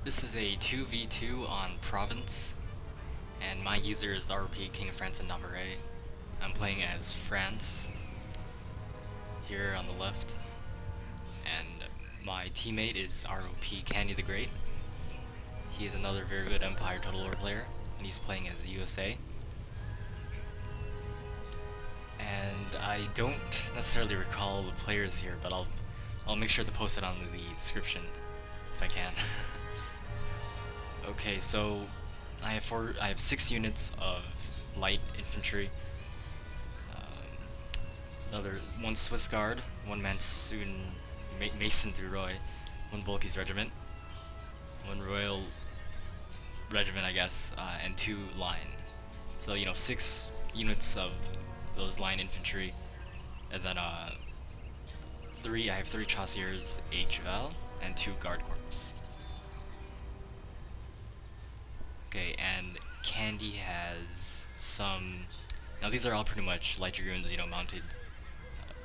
This is a 2v2 on Provence, and my user is RP King of France and Navarre. I'm playing as France, here on the left, and my teammate is ROP Candy the Great. He is another very good Empire Total War player, and he's playing as USA. And I don't necessarily recall the players here, but I'll make sure to post it on the description if I can. Okay, so I have 6 units of light infantry, one Swiss Guard, one Mason du Roy, one Volkes regiment, one Royal regiment, I guess, and 2 line. So 6 units of those line infantry, and then I have 3 chasseurs, 8 cheval, and 2 guard corps. Okay, and Candy has some. Now these are all pretty much light dragoons, mounted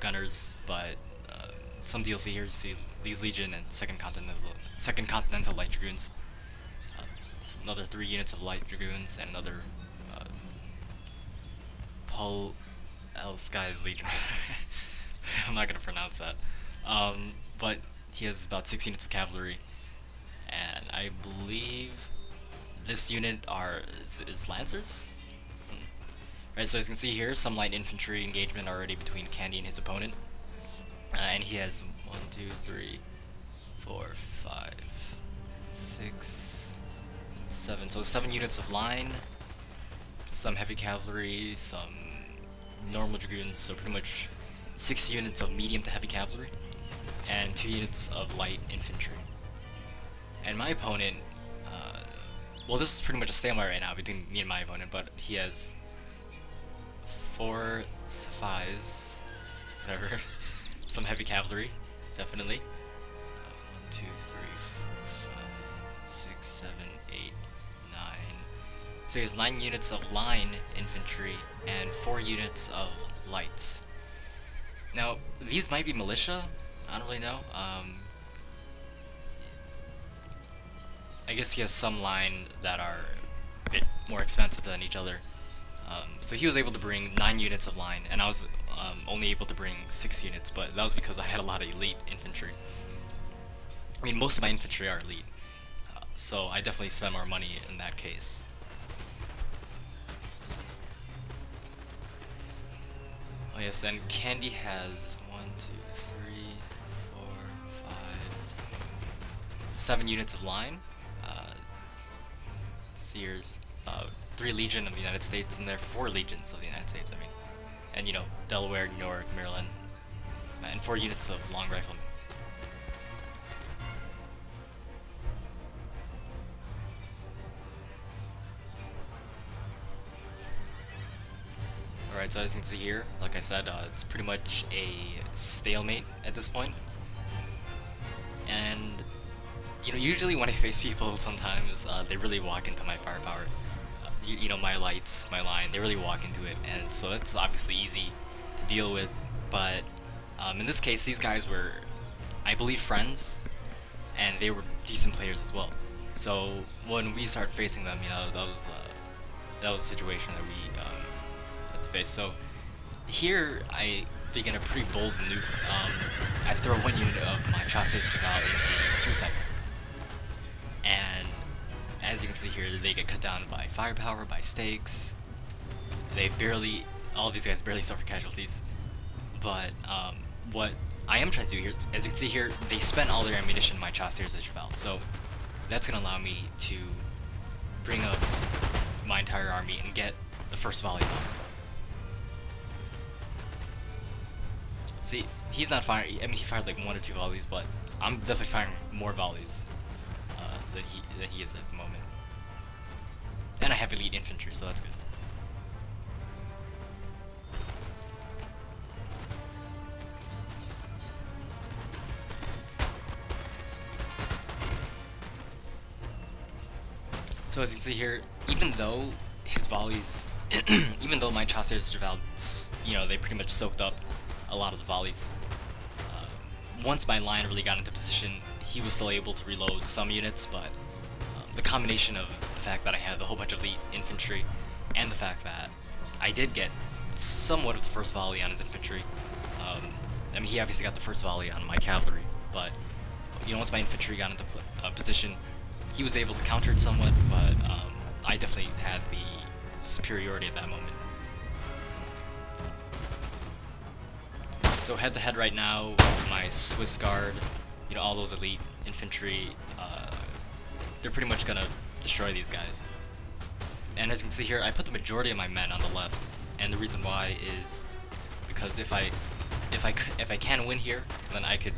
gunners, but some DLC here. You see these Legion and Second Continental light dragoons. Another 3 units of light dragoons and another Paul L. Sky's Legion. I'm not gonna pronounce that. But he has about 6 units of cavalry, and I believe this unit is Lancers? Right, so as you can see here, some light infantry engagement already between Candy and his opponent. And he has 1, 2, 3, 4, 5, 6, 7. So 7 units of line, some heavy cavalry, some normal dragoons, so pretty much 6 units of medium to heavy cavalry, and 2 units of light infantry. And my opponent, well, this is pretty much a stalemate right now between me and my opponent, but he has 4 Saphais, whatever, some heavy cavalry, definitely. 1, 2, 3, 4, 5, 6, 7, 8, 9. So he has 9 units of line infantry and 4 units of lights. Now, these might be militia, I don't really know. I guess he has some line that are a bit more expensive than each other. So he was able to bring 9 units of line, and I was only able to bring 6 units, but that was because I had a lot of elite infantry. I mean, most of my infantry are elite, so I definitely spent more money in that case. Oh yes, and Candy has 1, 2, 3, 4, 5, 7 units of line. See here's 3 Legion of the United States, and there are 4 Legions of the United States, I mean. And Delaware, New York, Maryland, and 4 units of long riflemen. Alright, so as you can see here, like I said, it's pretty much a stalemate at this point. And usually when I face people, sometimes they really walk into my firepower. My lights, my line, they really walk into it, and so that's obviously easy to deal with. But in this case, these guys were, I believe, friends, and they were decent players as well. So when we started facing them, that was a situation that we had to face. So here I begin a pretty bold maneuver. I throw 1 unit of my chasseurs cheval into the suicide. And as you can see here, they get cut down by firepower, by stakes. All of these guys barely suffer casualties. But what I am trying to do here, as you can see here, they spent all their ammunition in my chasseurs and cheval. So that's going to allow me to bring up my entire army and get the first volley off. See, he's not firing. I mean, he fired like 1 or 2 volleys, but I'm definitely firing more volleys than he is at the moment. And I have elite infantry, so that's good. So as you can see here, even though his volleys, even though my chasseurs cheval, they pretty much soaked up a lot of the volleys. Once my line really got into position, he was still able to reload some units, but the combination of the fact that I have a whole bunch of elite infantry, and the fact that I did get somewhat of the first volley on his infantry. I mean, he obviously got the first volley on my cavalry, but once my infantry got into position, he was able to counter it somewhat, but I definitely had the superiority at that moment. So head to head right now, my Swiss Guard, all those elite infantry, they're pretty much gonna destroy these guys. And as you can see here, I put the majority of my men on the left, and the reason why is because if I can win here, then I could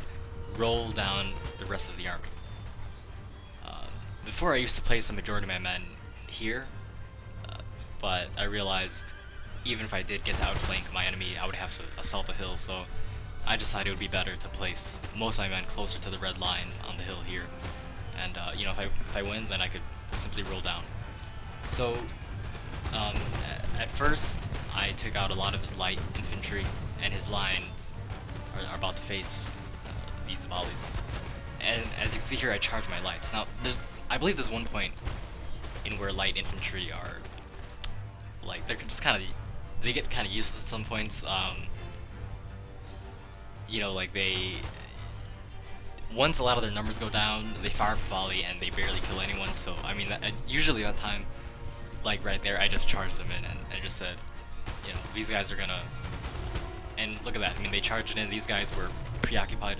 roll down the rest of the army. Before I used to place the majority of my men here, but I realized even if I did get to outflank my enemy, I would have to assault the hill, so I decided it would be better to place most of my men closer to the red line on the hill here. And if I win, then I could simply roll down. So at first, I took out a lot of his light infantry, and his lines are about to face these volleys. And as you can see here, I charge my lights. Now, I believe there's one point in where light infantry are, like, they're just they get kind of useless at some points. Like once a lot of their numbers go down, they fire up the volley and they barely kill anyone. So I mean, usually that time, like right there, I just charged them in and I just said, these guys are gonna. And look at that. I mean, they charged in. These guys were preoccupied,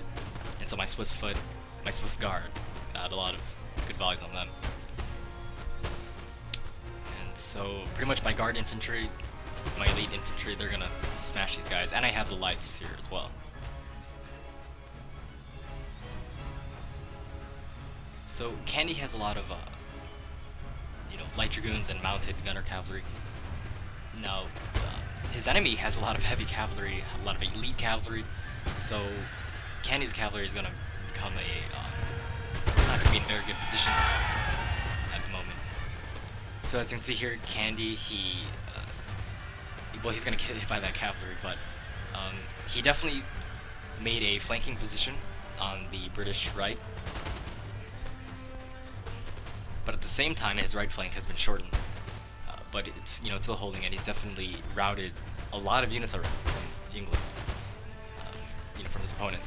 and so my Swiss Guard got a lot of good volleys on them. And so pretty much my guard infantry, my elite infantry, they're gonna smash these guys, and I have the lights here as well. So Candy has a lot of light dragoons and mounted gunner cavalry. Now his enemy has a lot of heavy cavalry, a lot of elite cavalry, so Candy's cavalry is gonna become it's not gonna be in a very good position at the moment. So as you can see here, Candy, he's gonna get hit by that cavalry, but he definitely made a flanking position on the British right. But at the same time, his right flank has been shortened. But it's still holding it. He's definitely routed a lot of units around from England, from his opponent.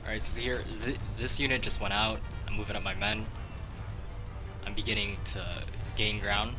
Alright, so here, this unit just went out. I'm moving up my men. I'm beginning to gain ground